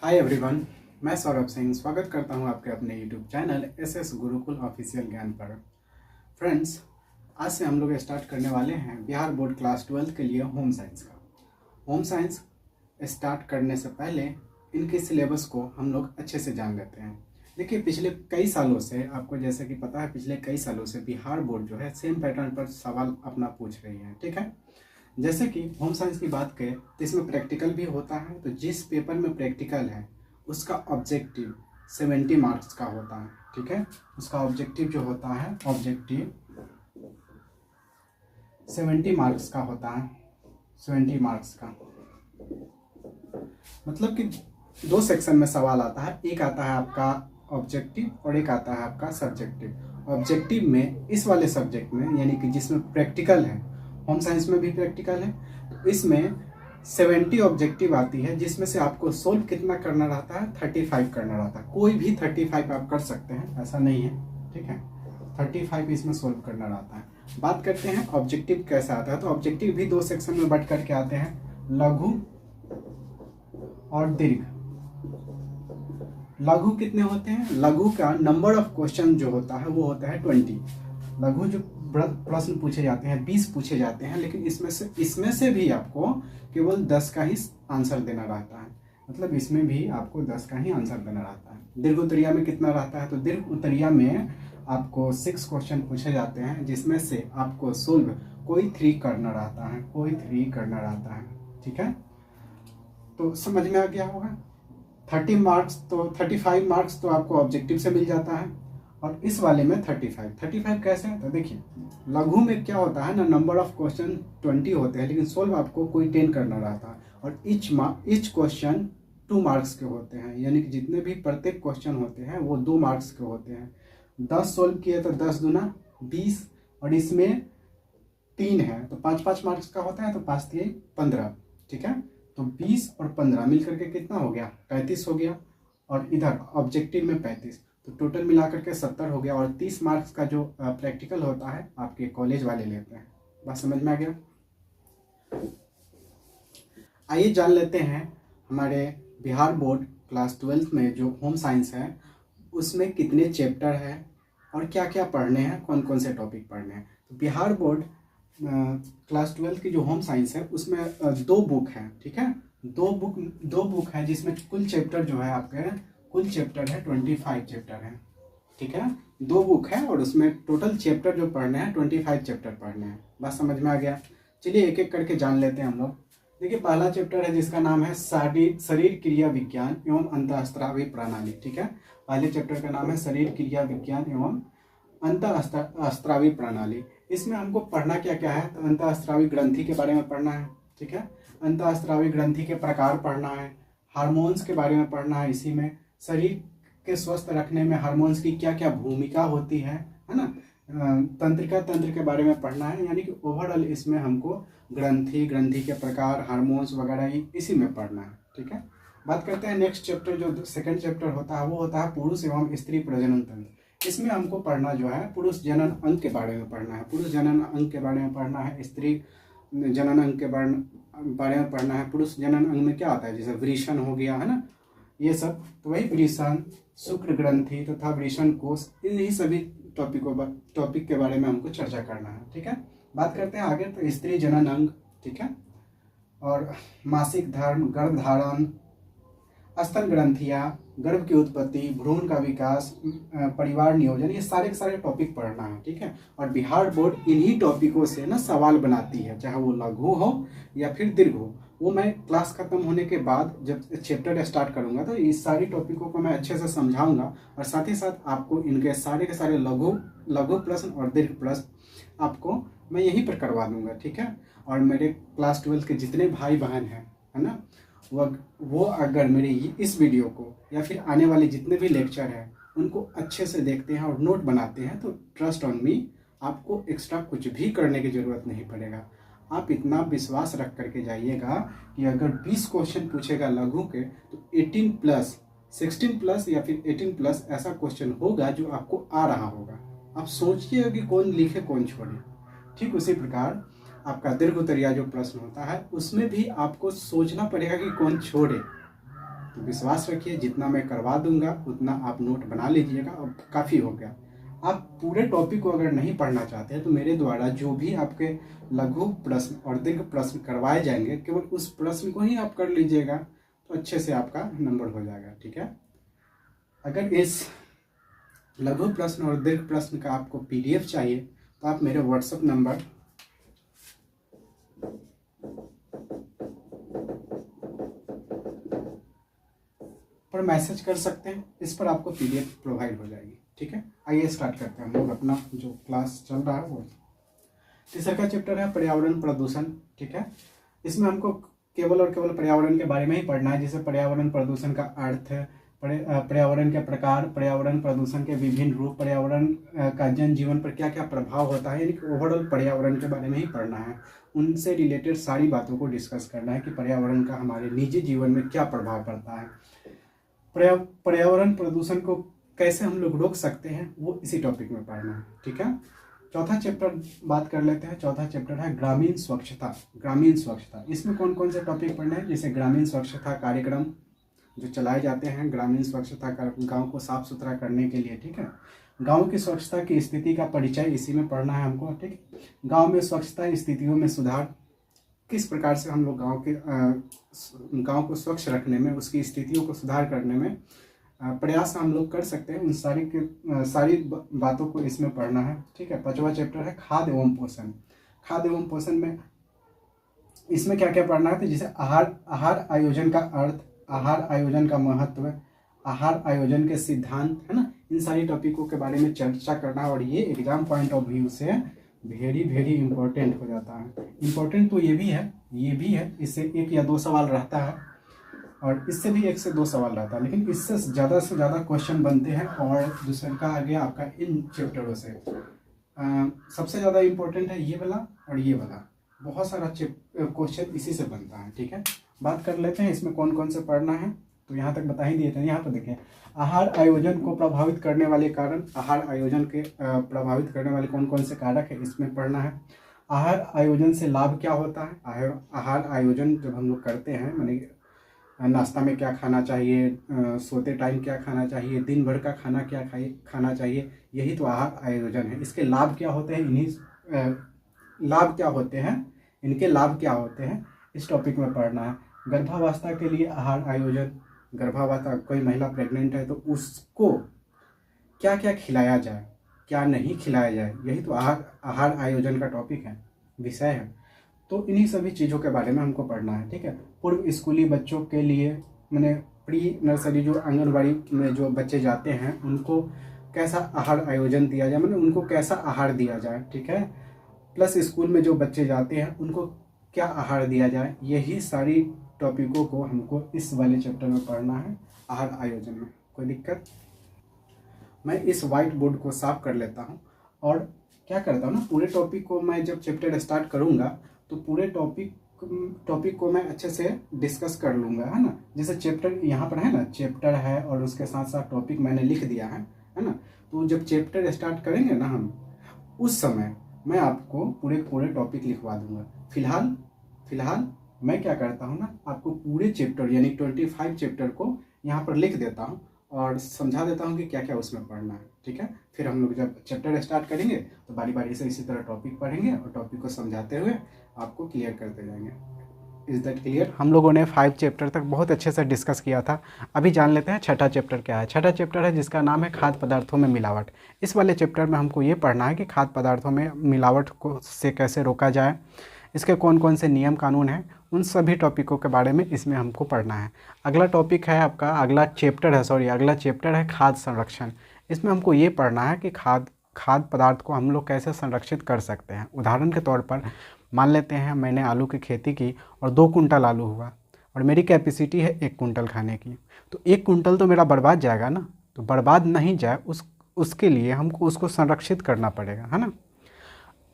Hi everyone, मैं सौरभ सिंह स्वागत करता हूं आपके अपने YouTube channel SS Gurukul official ज्ञान पर। फ्रेंड्स, आज से हम लोग स्टार्ट करने वाले हैं बिहार बोर्ड क्लास 12 के लिए होम साइंस का। होम साइंस स्टार्ट करने से पहले इनके सिलेबस को हम लोग अच्छे से जान लेते हैं। देखिए, पिछले कई सालों से आपको जैसे कि पता है, पिछले कई सालों से बिहार बोर्ड जो है सेम पैटर्न पर सवाल अपना पूछ रही है। ठीक है, जैसे कि होम साइंस की बात करें तो इसमें प्रैक्टिकल भी होता है। तो जिस पेपर में प्रैक्टिकल है उसका ऑब्जेक्टिव 70 मार्क्स का होता है। ठीक है, उसका ऑब्जेक्टिव जो होता है, ऑब्जेक्टिव 70 मार्क्स का होता है। 70 मार्क्स का मतलब कि दो सेक्शन में सवाल आता है। एक आता है आपका ऑब्जेक्टिव और एक आता है आपका सब्जेक्टिव। ऑब्जेक्टिव में इस वाले सब्जेक्ट में, यानी कि जिसमें प्रैक्टिकल है, होम साइंस में भी प्रैक्टिकल है, तो इसमें 70 ऑब्जेक्टिव आती है, जिसमें से आपको सोल्व कितना करना रहता है, 35 करना रहता है। कोई भी 35 आप कर सकते हैं, ऐसा नहीं है। ठीक है, 35 इसमें सोल्व करना रहता है। बात करते हैं ऑब्जेक्टिव कैसा आता है। तो ऑब्जेक्टिव भी दो सेक्शन में बट करके आते हैं, लघु और दीर्घ। लघु कितने होते हैं? लघु का नंबर ऑफ क्वेश्चन जो होता है वो होता है 20। लघु जो प्रश्न पूछे जाते हैं 20 पूछे जाते हैं, लेकिन इसमें से भी आपको केवल 10 का ही आंसर देना रहता है। मतलब इसमें भी आपको 10 का ही आंसर देना रहता है। दीर्घ उत्तरीय में कितना रहता है? तो दीर्घ उत्तरीय में आपको 6 क्वेश्चन पूछे जाते हैं, जिसमें से आपको सोल्व कोई 3 करना रहता है, कोई 3 करना रहता है। ठीक है, तो समझ में आ गया होगा। 35 मार्क्स तो आपको ऑब्जेक्टिव से मिल जाता है, और इस वाले में 35 कैसे है? तो देखिए, लघु में क्या होता है ना, नंबर ऑफ क्वेश्चन 20 होते हैं, लेकिन सोल्व आपको कोई 10 करना रहता है, और ईच क्वेश्चन 2 मार्क्स के होते हैं। यानी कि जितने भी प्रत्येक क्वेश्चन होते हैं वो 2 मार्क्स के होते हैं। 10 सोल्व किए तो 10 दूना 20, और इसमें 3 है तो 5 मार्क्स का होता है, तो 5 3 15। ठीक है, तो 20 और 15 मिलकर के कितना हो गया? 35 हो गया। और इधर ऑब्जेक्टिव में 35, तो टोटल मिलाकर के 70 हो गया। और 30 मार्क्स का जो प्रैक्टिकल होता है आपके कॉलेज वाले लेते हैं। बात समझ में आ गया? आइए जान लेते हैं हमारे बिहार बोर्ड क्लास 12 में जो होम साइंस है उसमें कितने चैप्टर है और क्या क्या पढ़ने हैं, कौन कौन से टॉपिक पढ़ने हैं। तो बिहार बोर्ड क्लास 12 की जो होम साइंस है उसमें 2 बुक है। ठीक है, 2 बुक है, जिसमें कुल चैप्टर जो है आपके, कुल चैप्टर है 25 चैप्टर है। ठीक है, 2 बुक है और उसमें टोटल चैप्टर जो पढ़ने हैं 25 चैप्टर पढ़ने हैं। बात समझ में आ गया? चलिए एक एक करके जान लेते हैं हम लोग। देखिए, पहला चैप्टर है जिसका नाम है शरीर क्रिया विज्ञान एवं अंतःस्रावी प्रणाली। ठीक है, पहले चैप्टर का नाम है शरीर क्रिया विज्ञान एवं अंतःस्रावी प्रणाली। इसमें हमको पढ़ना क्या क्या है? तो अंतःस्रावी ग्रंथि के बारे में पढ़ना है। ठीक है, अंतःस्रावी ग्रंथि के प्रकार पढ़ना है, हार्मोन्स के बारे में पढ़ना है। इसी में शरीर के स्वस्थ रखने में हार्मोन्स की क्या क्या भूमिका होती है ना। तंत्र के बारे में पढ़ना है। यानी कि ओवरऑल इसमें हमको ग्रंथि के प्रकार, हार्मोन्स वगैरह इसी में पढ़ना है। ठीक है, बात करते हैं नेक्स्ट चैप्टर, जो सेकंड चैप्टर होता है वो होता है पुरुष एवं स्त्री प्रजनन तंत्र। इसमें हमको पढ़ना जो है पुरुष जनन अंग के बारे में पढ़ना है। पुरुष जनन अंग के बारे में पढ़ना है, स्त्री जनन अंग के बारे में पढ़ना है। पुरुष जनन अंग में क्या होता है? जैसे वृषण हो गया है ना, ये सब। तो वही वृषण, शुक्र ग्रंथि तथा वृषण कोष, इन्हीं सभी टॉपिक के बारे में हमको चर्चा करना है। ठीक है, बात करते हैं आगे। तो स्त्री जनन अंग, ठीक है, और मासिक धर्म, गर्भधारण, स्तन ग्रंथियां, गर्भ की उत्पत्ति, भ्रूण का विकास, परिवार नियोजन, ये सारे के सारे टॉपिक पढ़ना है। ठीक है, और बिहार बोर्ड इन्हीं टॉपिकों से ना सवाल बनाती है, चाहे वो लघु हो या फिर दीर्घ हो। वो मैं क्लास खत्म होने के बाद जब चैप्टर स्टार्ट करूंगा तो इस सारी टॉपिकों को मैं अच्छे से समझाऊंगा, और साथ ही साथ आपको इनके सारे के सारे लघु प्रश्न और दीर्घ प्रश्न आपको मैं यहीं पर करवा दूंगा। ठीक है, और मेरे क्लास 12 के जितने भाई बहन हैं, है ना, वो अगर मेरे इस वीडियो को या फिर आने वाले जितने भी लेक्चर हैं उनको अच्छे से देखते हैं और नोट बनाते हैं, तो ट्रस्ट ऑन मी, आपको एक्स्ट्रा कुछ भी करने की ज़रूरत नहीं पड़ेगा। आप इतना विश्वास रख करके जाइएगा कि अगर 20 क्वेश्चन पूछेगा लघु के, तो 18 प्लस, 16 प्लस या फिर 18 प्लस ऐसा क्वेश्चन होगा जो आपको आ रहा होगा। आप सोचिए कि कौन लिखे कौन छोड़े। ठीक उसी प्रकार आपका दीर्घ उत्तरीय जो प्रश्न होता है उसमें भी आपको सोचना पड़ेगा कि कौन छोड़े। विश्वास रखिए, जितना मैं करवा दूंगा उतना आप नोट बना लीजिएगा और काफ़ी हो गया। आप पूरे टॉपिक को अगर नहीं पढ़ना चाहते हैं तो मेरे द्वारा जो भी आपके लघु प्रश्न और दीर्घ प्रश्न करवाए जाएंगे केवल उस प्रश्न को ही आप कर लीजिएगा, तो अच्छे से आपका नंबर हो जाएगा। ठीक है, अगर इस लघु प्रश्न और दीर्घ प्रश्न का आपको PDF चाहिए तो आप मेरे WhatsApp नंबर पर मैसेज कर सकते हैं, इस पर आपको PDF प्रोवाइड हो जाएगी। ठीक है, आइए स्टार्ट करते हैं हम लोग अपना जो क्लास चल रहा है वो। तीसरा का चैप्टर है पर्यावरण प्रदूषण। ठीक है, इसमें हमको केवल और केवल पर्यावरण के बारे में ही पढ़ना है, जैसे पर्यावरण प्रदूषण का अर्थ, पर्यावरण के प्रकार, पर्यावरण प्रदूषण के विभिन्न रूप, पर्यावरण का जन जीवन पर क्या क्या प्रभाव होता है, यानी कि ओवरऑल पर्यावरण के बारे में ही पढ़ना है। उनसे रिलेटेड सारी बातों को डिस्कस करना है कि पर्यावरण का हमारे निजी जीवन में क्या प्रभाव पड़ता है, पर्यावरण प्रदूषण को कैसे हम लोग रोक सकते हैं, वो इसी टॉपिक में पढ़ना है। ठीक है, चौथा चैप्टर बात कर लेते हैं। चौथा चैप्टर है ग्रामीण स्वच्छता। ग्रामीण स्वच्छता, इसमें कौन कौन से टॉपिक पढ़ने हैं, जैसे ग्रामीण स्वच्छता कार्यक्रम जो चलाए जाते हैं, ग्रामीण स्वच्छता गांव को साफ सुथरा करने के लिए। ठीक है, गांव की स्वच्छता की स्थिति का परिचय इसी में पढ़ना है हमको। ठीक, गांव में स्वच्छता स्थितियों में सुधार, किस प्रकार से हम लोग गांव को स्वच्छ रखने में, उसकी स्थितियों को सुधार करने में प्रयास हम लोग कर सकते हैं, उन सारी बातों को इसमें पढ़ना है। ठीक है, पांचवा चैप्टर है खाद्य एवं पोषण। खाद्य एवं पोषण में इसमें क्या क्या पढ़ना है, तो जैसे आहार आयोजन का अर्थ, आहार आयोजन का महत्व, आहार आयोजन के सिद्धांत, है ना, इन सारी टॉपिकों के बारे में चर्चा करना है। और ये एग्जाम पॉइंट ऑफ व्यू से वेरी वेरी इंपॉर्टेंट हो जाता है। इंपॉर्टेंट तो ये भी है, इससे 1 या 2 सवाल रहता है और इससे भी 1 से 2 सवाल रहता है, लेकिन इससे ज़्यादा क्वेश्चन बनते हैं। और दूसरा का आ गया आपका इन चैप्टरों से सबसे ज़्यादा इम्पोर्टेंट है ये वाला और ये वाला, बहुत सारा क्वेश्चन इसी से बनता है। ठीक है, बात कर लेते हैं इसमें कौन कौन से पढ़ना है, तो यहाँ तक बता ही दिए थे। यहाँ पर देखिए, आहार आयोजन को प्रभावित करने वाले कारण, आहार आयोजन के प्रभावित करने वाले कौन कौन से कारक है, इसमें पढ़ना है। आहार आयोजन से लाभ क्या होता है, आहार आयोजन जब हम लोग करते हैं, माने नाश्ता में क्या खाना चाहिए, सोते टाइम क्या खाना चाहिए, दिन भर का खाना क्या खाना चाहिए, यही तो आहार आयोजन है। इसके लाभ क्या होते हैं, इनके लाभ क्या होते हैं, इस टॉपिक में पढ़ना है। गर्भावस्था के लिए आहार आयोजन, गर्भावस्था, कोई महिला प्रेग्नेंट है तो उसको क्या क्या खिलाया जाए, क्या नहीं खिलाया जाए, यही तो आहार आयोजन का टॉपिक है, विषय है। तो इन्हीं सभी चीज़ों के बारे में हमको पढ़ना है। ठीक है, पूर्व स्कूली बच्चों के लिए, मैंने प्री नर्सरी जो आंगनबाड़ी में जो बच्चे जाते हैं उनको कैसा आहार आयोजन दिया जाए, मैंने उनको कैसा आहार दिया जाए। ठीक है, प्लस स्कूल में जो बच्चे जाते हैं उनको क्या आहार दिया जाए, यही सारी टॉपिकों को हमको इस वाले चैप्टर में पढ़ना है, आहार आयोजन में। कोई दिक्कत? मैं इस वाइट बोर्ड को साफ कर लेता हूँ और क्या करता हूँ ना, पूरे टॉपिक को मैं जब चैप्टर स्टार्ट करूँगा तो पूरे टॉपिक को मैं अच्छे से डिस्कस कर लूँगा, है ना। जैसे चैप्टर यहाँ पर है ना, चैप्टर है और उसके साथ साथ टॉपिक मैंने लिख दिया है ना। तो जब चैप्टर स्टार्ट करेंगे ना हम, उस समय मैं आपको पूरे टॉपिक लिखवा दूंगा। फिलहाल मैं क्या करता हूँ ना, आपको पूरे चैप्टर यानी 25 चैप्टर को यहाँ पर लिख देता हूँ और समझा देता हूँ कि क्या क्या उसमें पढ़ना है। ठीक है, फिर हम लोग जब चैप्टर स्टार्ट करेंगे तो बारी बारी से इसी तरह टॉपिक पढ़ेंगे और टॉपिक को समझाते हुए आपको क्लियर करते जाएंगे। Is that clear? हम लोगों ने 5 चैप्टर तक बहुत अच्छे से डिस्कस किया था। अभी जान लेते हैं छठा चैप्टर क्या है। छठा चैप्टर है जिसका नाम है खाद्य पदार्थों में मिलावट। इस वाले चैप्टर में हमको ये पढ़ना है कि खाद्य पदार्थों में मिलावट को से कैसे रोका जाए, इसके कौन कौन से नियम कानून हैं, उन सभी टॉपिकों के बारे में इसमें हमको पढ़ना है। अगला चैप्टर है खाद्य संरक्षण। इसमें हमको ये पढ़ना है कि खाद्य पदार्थ को हम लोग कैसे संरक्षित कर सकते हैं। उदाहरण के तौर पर मान लेते हैं मैंने आलू की खेती की और 2 कुंटल आलू हुआ और मेरी कैपेसिटी है 1 कुंटल खाने की, तो 1 कुंटल तो मेरा बर्बाद जाएगा ना। तो बर्बाद नहीं जाए उसके लिए हमको उसको संरक्षित करना पड़ेगा, है ना।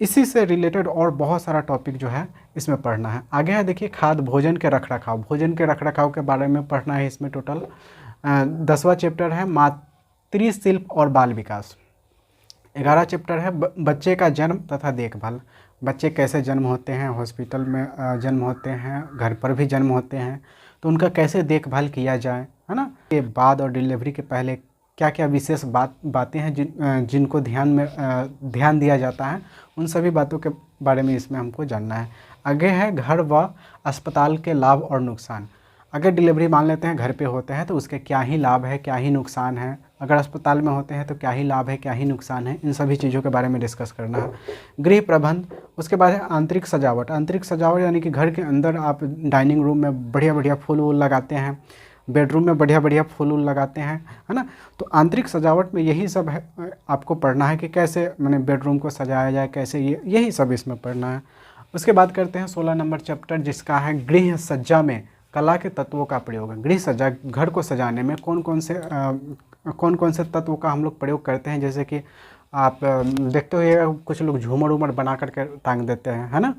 इसी से रिलेटेड और बहुत सारा टॉपिक जो है इसमें पढ़ना है। आगे है देखिए खाद्य भोजन के रखरखाव के बारे में पढ़ना है। इसमें टोटल 10वां चैप्टर है मातृशिल्प और बाल विकास। 11 चैप्टर है बच्चे का जन्म तथा देखभाल। बच्चे कैसे जन्म होते हैं, हॉस्पिटल में जन्म होते हैं, घर पर भी जन्म होते हैं, तो उनका कैसे देखभाल किया जाए, के बाद और डिलीवरी के पहले क्या क्या विशेष बातें हैं जिनको ध्यान दिया जाता है, उन सभी बातों के बारे में इसमें हमको जानना है। आगे है घर व अस्पताल के लाभ और नुकसान। अगर डिलीवरी मान लेते हैं घर पे होते हैं तो उसके क्या ही लाभ है, क्या ही नुकसान है, अगर अस्पताल में होते हैं तो क्या ही लाभ है, क्या ही नुकसान है, इन सभी चीज़ों के बारे में डिस्कस करना है। गृह प्रबंध, उसके बाद है आंतरिक सजावट। आंतरिक सजावट यानी कि घर के अंदर आप डाइनिंग रूम में बढ़िया बढ़िया फूल वूल लगाते हैं, बेडरूम में बढ़िया बढ़िया फूल वूल लगाते हैं, है ना। तो आंतरिक सजावट में यही सब है, आपको पढ़ना है कि कैसे मैंने बेडरूम को सजाया जाए, कैसे यही सब इसमें पढ़ना है। उसके बाद करते हैं 16 नंबर चैप्टर, जिसका है गृह सज्जा में कला के तत्वों का प्रयोग। गृह सज्जा, घर को सजाने में कौन कौन से तत्वों का हम लोग प्रयोग करते हैं। जैसे कि आप देखते हो कुछ लोग झूमर उमर बना करके टांग देते हैं, है ना,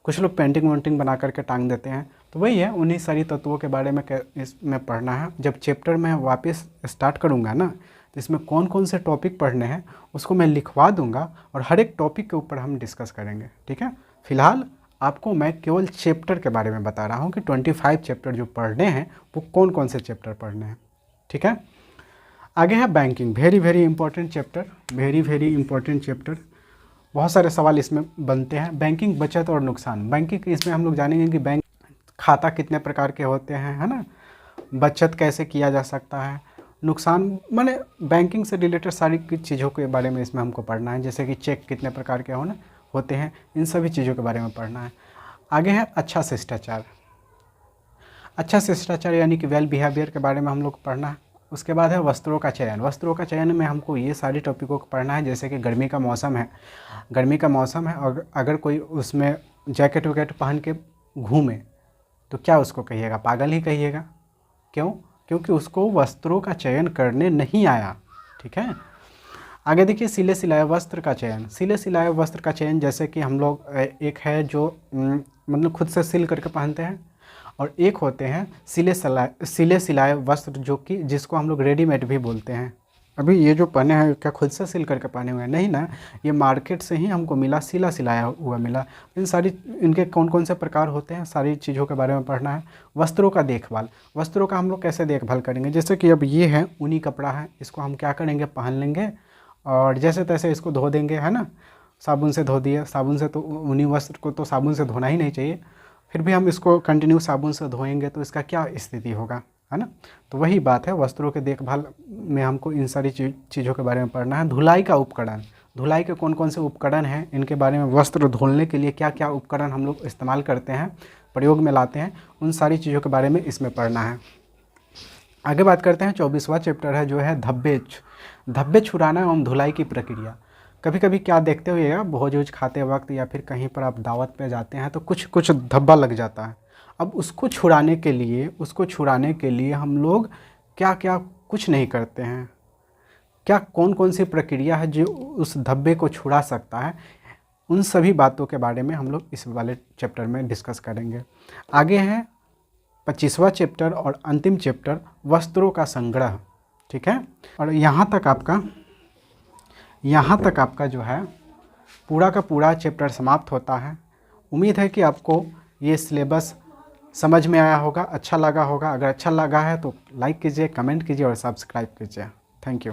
कुछ लोग पेंटिंग वेंटिंग बना करके टांग देते हैं। तो वही है, उन्हीं सारी तत्वों के बारे में इसमें पढ़ना है। जब चैप्टर में वापस स्टार्ट करूँगा ना, तो इसमें कौन कौन से टॉपिक पढ़ने हैं उसको मैं लिखवा दूंगा और हर एक टॉपिक के ऊपर हम डिस्कस करेंगे, ठीक है। फिलहाल आपको मैं केवल चैप्टर के बारे में बता रहा हूँ कि 25 चैप्टर जो पढ़ने हैं वो कौन कौन से चैप्टर पढ़ने हैं, ठीक है। आगे है banking, very very important chapter, very very important chapter. बहुत सारे सवाल इसमें बनते हैं। बैंकिंग, बचत और नुकसान। बैंकिंग, इसमें हम लोग जानेंगे कि बैंक खाता कितने प्रकार के होते हैं, है ना, बचत कैसे किया जा सकता है, नुकसान, माने बैंकिंग से रिलेटेड सारी चीज़ों के बारे में इसमें हमको पढ़ना है। जैसे कि चेक कितने प्रकार के होते हैं, इन सभी चीज़ों के बारे में पढ़ना है। आगे है अच्छा शिष्टाचार। अच्छा शिष्टाचार यानी कि वेल बिहेवियर के बारे में हम लोग पढ़ना है। उसके बाद है वस्त्रों का चयन। वस्त्रों का चयन में हमको ये सारी टॉपिकों को पढ़ना है। जैसे कि गर्मी का मौसम है और अगर कोई उसमें जैकेट वैकेट पहन के घूमे तो क्या उसको कहिएगा, पागल ही कहिएगा। क्यों? क्योंकि उसको वस्त्रों का चयन करने नहीं आया, ठीक है। आगे देखिए सिले सिलाए वस्त्र का चयन। सिले सिलाए वस्त्र का चयन, जैसे कि हम लोग एक है जो मतलब खुद से सिल करके पहनते हैं, और एक होते हैं सिले सिलाए वस्त्र, जो कि जिसको हम लोग रेडीमेड भी बोलते हैं। अभी ये जो पहने हैं क्या खुद से सिल करके पहने हुए हैं? नहीं ना, ये मार्केट से ही हमको मिला, सिला सिलाया हुआ मिला। इनके कौन कौन से प्रकार होते हैं, सारी चीज़ों के बारे में पढ़ना है। वस्त्रों का देखभाल, वस्त्रों का हम लोग कैसे देखभाल करेंगे। जैसे कि अब ये है ऊनी कपड़ा है, इसको हम क्या करेंगे, पहन लेंगे और जैसे तैसे इसको धो देंगे, है ना, साबुन से धो दिया। साबुन से तो ऊनी वस्त्र को तो साबुन से धोना ही नहीं चाहिए, फिर भी हम इसको कंटिन्यू साबुन से धोएंगे तो इसका क्या स्थिति होगा, है ना। तो वही बात है, वस्त्रों के देखभाल में हमको इन सारी चीज़ों के बारे में पढ़ना है। धुलाई का उपकरण, धुलाई के कौन कौन से उपकरण हैं, इनके बारे में, वस्त्र धुलने के लिए क्या क्या उपकरण हम लोग इस्तेमाल करते हैं, प्रयोग में लाते हैं, उन सारी चीज़ों के बारे में इसमें पढ़ना है। आगे बात करते हैं 24वां चैप्टर है जो है धब्बे छुड़ाना एवं धुलाई की प्रक्रिया। कभी कभी क्या देखते हुए भोज वोज खाते वक्त या फिर कहीं पर आप दावत पे जाते हैं तो कुछ धब्बा लग जाता है। अब उसको छुड़ाने के लिए हम लोग क्या क्या कुछ नहीं करते हैं, क्या कौन कौन सी प्रक्रिया है जो उस धब्बे को छुड़ा सकता है, उन सभी बातों के बारे में हम लोग इस वाले चैप्टर में डिस्कस करेंगे। आगे है 25वां चैप्टर और अंतिम चैप्टर वस्त्रों का संग्रह, ठीक है। और यहाँ तक आपका जो है पूरा का पूरा चैप्टर समाप्त होता है। उम्मीद है कि आपको ये सिलेबस समझ में आया होगा, अच्छा लगा होगा। अगर अच्छा लगा है तो लाइक कीजिए, कमेंट कीजिए और सब्सक्राइब कीजिए। Thank you.